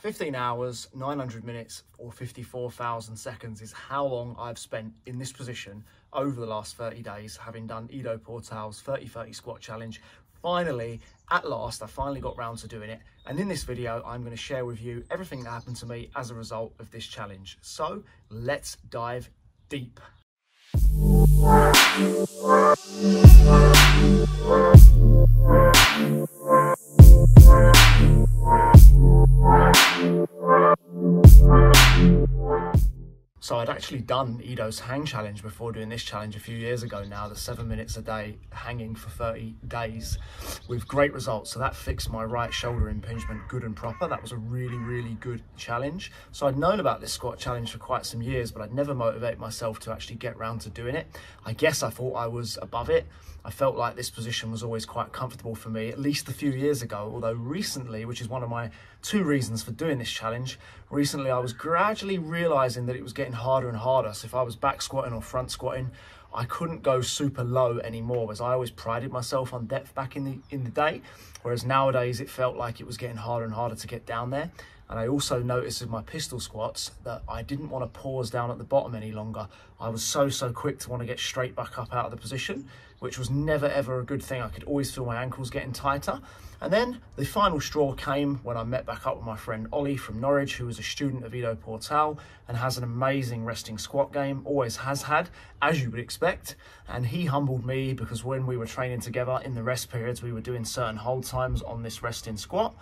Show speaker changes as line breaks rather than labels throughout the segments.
15 hours, 900 minutes, or 54,000 seconds is how long I've spent in this position over the last 30 days, having done Ido Portal's 30-30 squat challenge. Finally, at last, I finally got round to doing it. And in this video, I'm going to share with you everything that happened to me as a result of this challenge. So let's dive deep. So I'd actually done Ido's hang challenge before doing this challenge a few years ago now, the 7 minutes a day hanging for 30 days with great results. So that fixed my right shoulder impingement good and proper. That was a really good challenge. So I'd known about this squat challenge for quite some years, but I'd never motivated myself to actually get round to doing it. I guess I thought I was above it. I felt like this position was always quite comfortable for me, at least a few years ago, although recently, which is one of my two reasons for doing this challenge, recently I was gradually realizing that it was getting harder and harder. So if I was back squatting or front squatting, I couldn't go super low anymore, as I always prided myself on depth back in the day, whereas nowadays it felt like it was getting harder and harder to get down there. And I also noticed with my pistol squats that I didn't want to pause down at the bottom any longer. I was so quick to want to get straight back up out of the position, which was never ever a good thing. I could always feel my ankles getting tighter. And then the final straw came when I met back up with my friend Ollie from Norwich, who was a student of Ido Portal and has an amazing resting squat game, always has had, as you would expect. And he humbled me because when we were training together in the rest periods, we were doing certain hold times on this resting squat.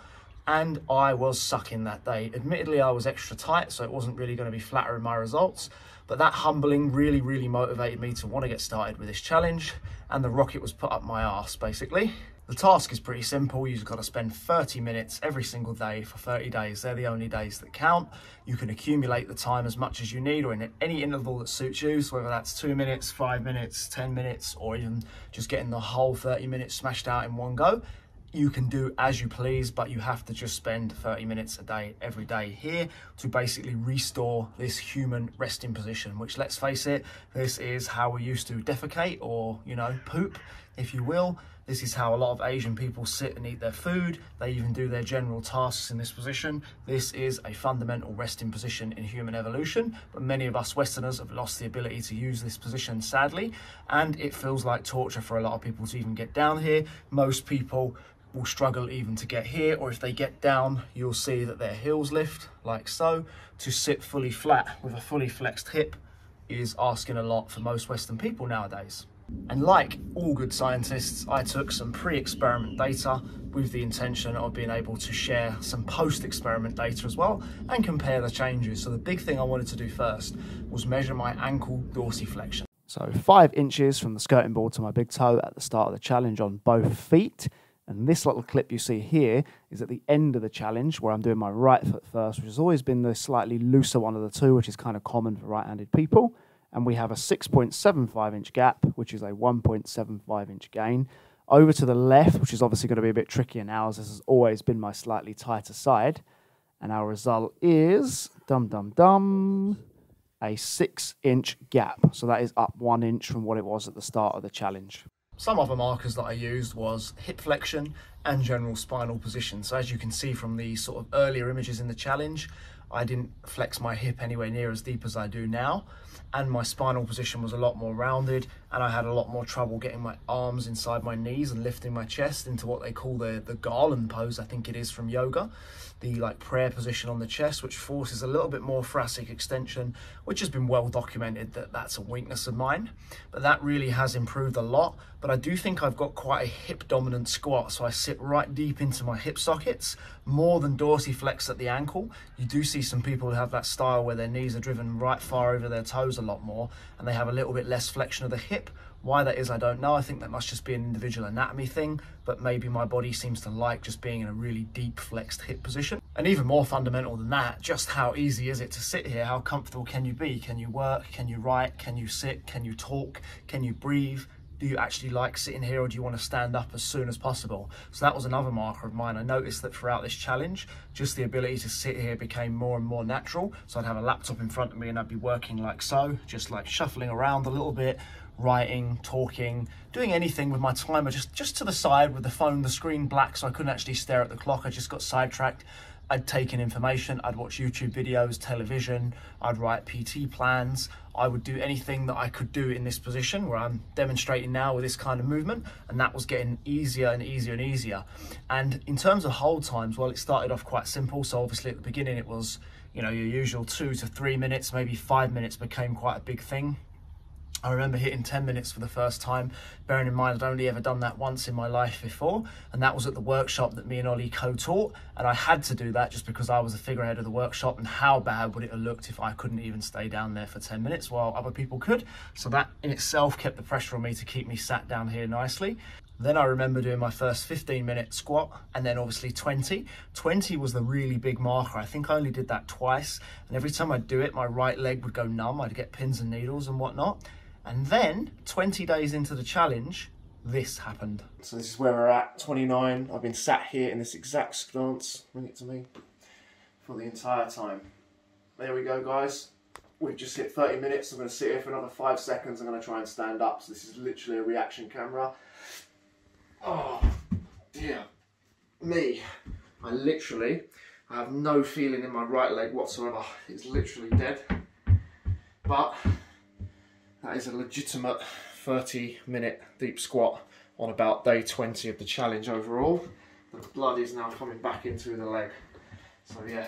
And I was sucking that day. Admittedly, I was extra tight, so it wasn't really going to be flattering my results. But that humbling really motivated me to want to get started with this challenge. And the rocket was put up my arse, basically. The task is pretty simple. You've got to spend 30 minutes every single day for 30 days. They're the only days that count. You can accumulate the time as much as you need or in any interval that suits you. So whether that's 2 minutes, 5 minutes, 10 minutes, or even just getting the whole 30 minutes smashed out in one go. You can do as you please, but you have to just spend 30 minutes a day, every day here to basically restore this human resting position, which, let's face it, this is how we used to defecate or, you know, poop, if you will. This is how a lot of Asian people sit and eat their food. They even do their general tasks in this position. This is a fundamental resting position in human evolution, but many of us Westerners have lost the ability to use this position, sadly, and it feels like torture for a lot of people to even get down here. Most people will struggle even to get here, or if they get down, you'll see that their heels lift like so. To sit fully flat with a fully flexed hip is asking a lot for most Western people nowadays. And like all good scientists, I took some pre-experiment data with the intention of being able to share some post-experiment data as well and compare the changes. So the big thing I wanted to do first was measure my ankle dorsiflexion. So 5 inches from the skirting board to my big toe at the start of the challenge on both feet. And this little clip you see here is at the end of the challenge where I'm doing my right foot first, which has always been the slightly looser one of the two, which is kind of common for right-handed people. And we have a 6.75 inch gap, which is a 1.75 inch gain. Over to the left, which is obviously going to be a bit trickier now, as this has always been my slightly tighter side. And our result is, a 6 inch gap. So that is up 1 inch from what it was at the start of the challenge. Some other markers that I used was hip flexion and general spinal position. So as you can see from the sort of earlier images in the challenge, I didn't flex my hip anywhere near as deep as I do now. And my spinal position was a lot more rounded, and I had a lot more trouble getting my arms inside my knees and lifting my chest into what they call the garland pose, I think it is, from yoga. The like prayer position on the chest, which forces a little bit more thoracic extension, which has been well documented that that's a weakness of mine. But that really has improved a lot. But I do think I've got quite a hip dominant squat, so I sit right deep into my hip sockets, more than dorsiflex at the ankle. You do see some people who have that style where their knees are driven right far over their toes a lot more, and they have a little bit less flexion of the hip. Why that is, I don't know. I think that must just be an individual anatomy thing, but maybe my body seems to like just being in a really deep flexed hip position. And even more fundamental than that, just how easy is it to sit here? How comfortable can you be? Can you work? Can you write? Can you sit? Can you talk? Can you breathe? Do you actually like sitting here, or do you want to stand up as soon as possible? So that was another marker of mine. I noticed that throughout this challenge, just the ability to sit here became more and more natural. So I'd have a laptop in front of me and I'd be working like so, just like shuffling around a little bit, writing, talking, doing anything with my timer just to the side with the phone, the screen black, so I couldn't actually stare at the clock. I just got sidetracked. I'd take in information, I'd watch YouTube videos, television, I'd write PT plans. I would do anything that I could do in this position where I'm demonstrating now with this kind of movement, and that was getting easier and easier and easier. And in terms of hold times, well, it started off quite simple. So obviously at the beginning it was, you know, your usual 2 to 3 minutes, maybe 5 minutes became quite a big thing. I remember hitting 10 minutes for the first time, bearing in mind I'd only ever done that once in my life before, and that was at the workshop that me and Ollie co-taught, and I had to do that just because I was the figurehead of the workshop, and how bad would it have looked if I couldn't even stay down there for 10 minutes while other people could. So that in itself kept the pressure on me to keep me sat down here nicely. Then I remember doing my first 15-minute squat, and then obviously 20. 20 was the really big marker. I think I only did that twice, and every time I'd do it, my right leg would go numb. I'd get pins and needles and whatnot. And then 20 days into the challenge, this happened. So this is where we're at, 29. I've been sat here in this exact stance, bring it to me, for the entire time. There we go, guys. We've just hit 30 minutes. I'm going to sit here for another 5 seconds. I'm going to try and stand up. So this is literally a reaction camera. Oh, dear me. I have no feeling in my right leg whatsoever. It's literally dead. But that is a legitimate 30-minute deep squat on about day 20 of the challenge overall. The blood is now coming back into the leg. So yeah.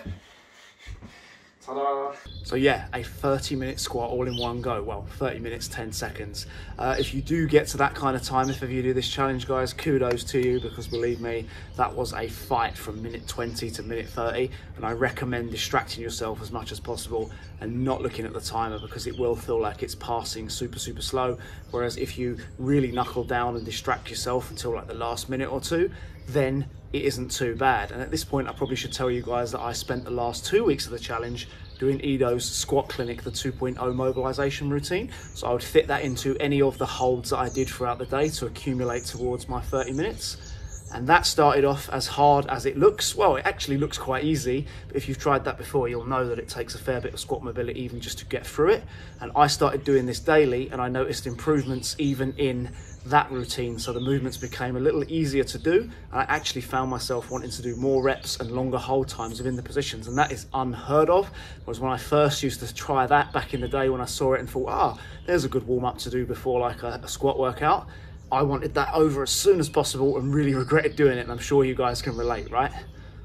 Ta-da! So yeah, a 30-minute squat all in one go. Well, 30 minutes, 10 seconds. If you do get to that kind of time, if you do this challenge, guys, kudos to you, because believe me, that was a fight from minute 20 to minute 30. And I recommend distracting yourself as much as possible and not looking at the timer, because it will feel like it's passing super, super slow. Whereas if you really knuckle down and distract yourself until like the last minute or two, then it isn't too bad. And at this point, I probably should tell you guys that I spent the last 2 weeks of the challenge doing Ido's squat clinic, the 2.0 mobilization routine. So I would fit that into any of the holds that I did throughout the day to accumulate towards my 30 minutes. And that started off as hard as it looks. Well, it actually looks quite easy, but if you've tried that before, you'll know that it takes a fair bit of squat mobility even just to get through it. And I started doing this daily, and I noticed improvements even in that routine. So the movements became a little easier to do, and I actually found myself wanting to do more reps and longer hold times within the positions, and that is unheard of. Whereas when I first used to try that back in the day, when I saw it and thought, there's a good warm-up to do before like a squat workout, I wanted that over as soon as possible and really regretted doing it, and I'm sure you guys can relate, right?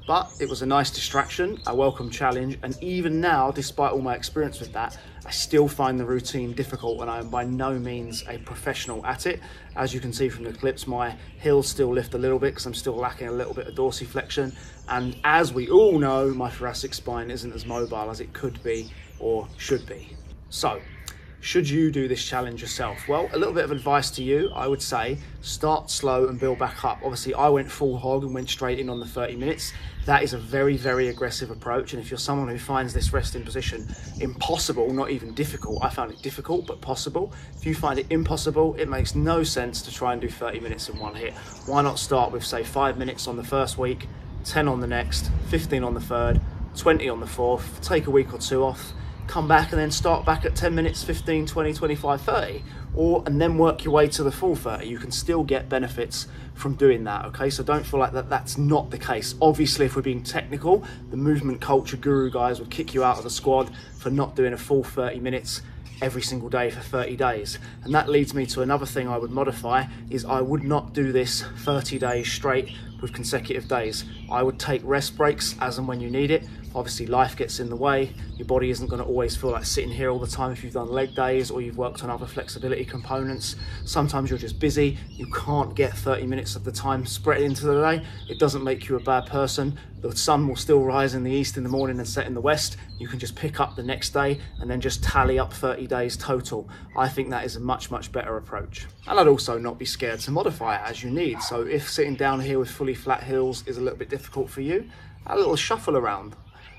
But it was a nice distraction, a welcome challenge, and even now, despite all my experience with that, I still find the routine difficult, and I am by no means a professional at it. As you can see from the clips, my heels still lift a little bit because I'm still lacking a little bit of dorsiflexion, and as we all know, my thoracic spine isn't as mobile as it could be or should be. So, should you do this challenge yourself? Well, a little bit of advice to you, I would say, start slow and build back up. Obviously, I went full hog and went straight in on the 30 minutes. That is a very, very aggressive approach. And if you're someone who finds this resting position impossible, not even difficult, I found it difficult, but possible. If you find it impossible, it makes no sense to try and do 30 minutes in one hit. Why not start with, say, 5 minutes on the first week, 10 on the next, 15 on the third, 20 on the fourth, take a week or two off, come back and then start back at 10 minutes, 15, 20, 25, 30, and then work your way to the full 30. You can still get benefits from doing that, okay? So don't feel like that's not the case. Obviously, if we're being technical, the movement culture guru guys would kick you out of the squad for not doing a full 30 minutes every single day for 30 days. And that leads me to another thing I would modify, is I would not do this 30 days straight with consecutive days. I would take rest breaks as and when you need it. Obviously life gets in the way. Your body isn't going to always feel like sitting here all the time if you've done leg days or you've worked on other flexibility components. Sometimes you're just busy. You can't get 30 minutes of the time spread into the day. It doesn't make you a bad person. The sun will still rise in the east in the morning and set in the west. You can just pick up the next day and then just tally up 30 days total. I think that is a much, much better approach. And I'd also not be scared to modify it as you need. So if sitting down here with fully flat heels is a little bit difficult for you, a little shuffle around.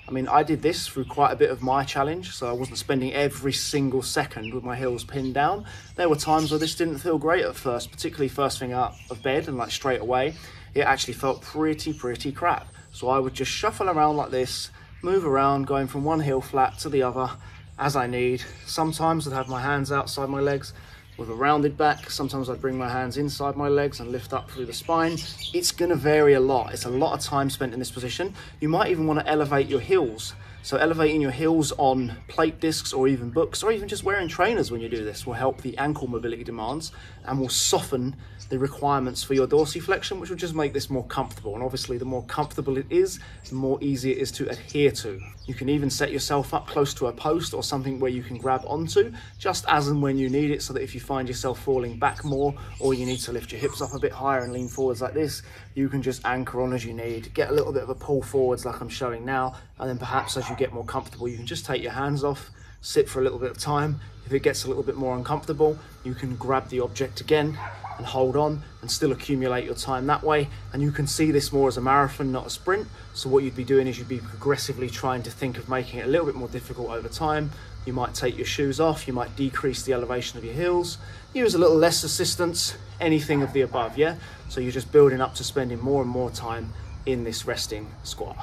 I mean, I did this through quite a bit of my challenge, so I wasn't spending every single second with my heels pinned down. There were times where this didn't feel great at first, particularly first thing out of bed and like straight away. It actually felt pretty crap. So I would just shuffle around like this, move around, going from one heel flat to the other as I need. Sometimes I'd have my hands outside my legs, with a rounded back. Sometimes I bring my hands inside my legs and lift up through the spine. It's gonna vary a lot. It's a lot of time spent in this position. You might even want to elevate your heels. So elevating your heels on plate discs or even books, or even just wearing trainers when you do this, will help the ankle mobility demands and will soften the requirements for your dorsiflexion, which will just make this more comfortable. And obviously the more comfortable it is, the more easy it is to adhere to. You can even set yourself up close to a post or something where you can grab onto, just as and when you need it, so that if you find yourself falling back more, or you need to lift your hips up a bit higher and lean forwards like this, you can just anchor on as you need, get a little bit of a pull forwards like I'm showing now, and then perhaps as you get more comfortable, you can just take your hands off, sit for a little bit of time. If it gets a little bit more uncomfortable, you can grab the object again and hold on and still accumulate your time that way. And you can see this more as a marathon, not a sprint. So what you'd be doing is you'd be progressively trying to think of making it a little bit more difficult over time. You might take your shoes off, you might decrease the elevation of your heels, use a little less assistance, anything of the above, yeah? So you're just building up to spending more and more time in this resting squat.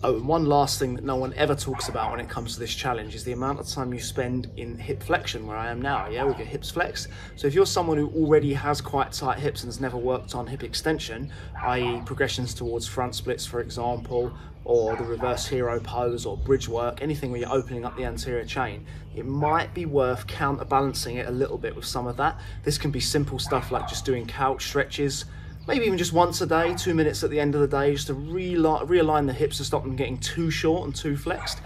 Oh, and one last thing that no one ever talks about when it comes to this challenge is the amount of time you spend in hip flexion, where I am now, yeah, with your hips flexed. So if you're someone who already has quite tight hips and has never worked on hip extension, i.e. progressions towards front splits, for example, or the reverse hero pose or bridge work, anything where you're opening up the anterior chain, it might be worth counterbalancing it a little bit with some of that. This can be simple stuff like just doing couch stretches, maybe even just once a day, 2 minutes at the end of the day, just to realign the hips to stop them getting too short and too flexed.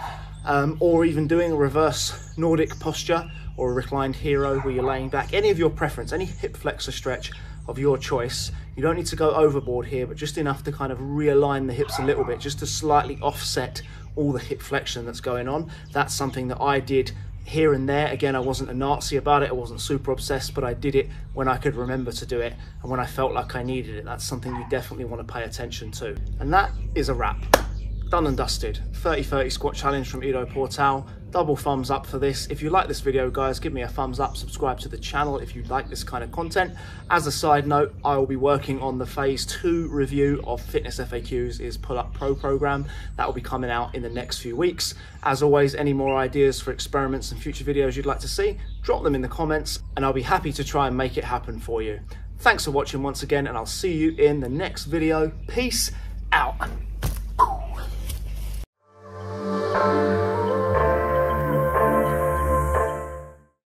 Or even doing a reverse Nordic posture or a reclined hero where you're laying back. Any of your preference, any hip flexor stretch of your choice. You don't need to go overboard here, but just enough to kind of realign the hips a little bit, just to slightly offset all the hip flexion that's going on. That's something that I did here and there. Again, I wasn't a Nazi about it, I wasn't super obsessed, but I did it when I could remember to do it and when I felt like I needed it. That's something you definitely want to pay attention to. And that is a wrap. Done and dusted. 30-30 squat challenge from Ido Portal. Double thumbs up for this. If you like this video, guys, give me a thumbs up, subscribe to the channel if you like this kind of content. As a side note, I will be working on the phase 2 review of Fitness FAQ's Pull Up Pro program. That will be coming out in the next few weeks. As always, any more ideas for experiments and future videos you'd like to see, drop them in the comments and I'll be happy to try and make it happen for you. Thanks for watching once again, and I'll see you in the next video. Peace out.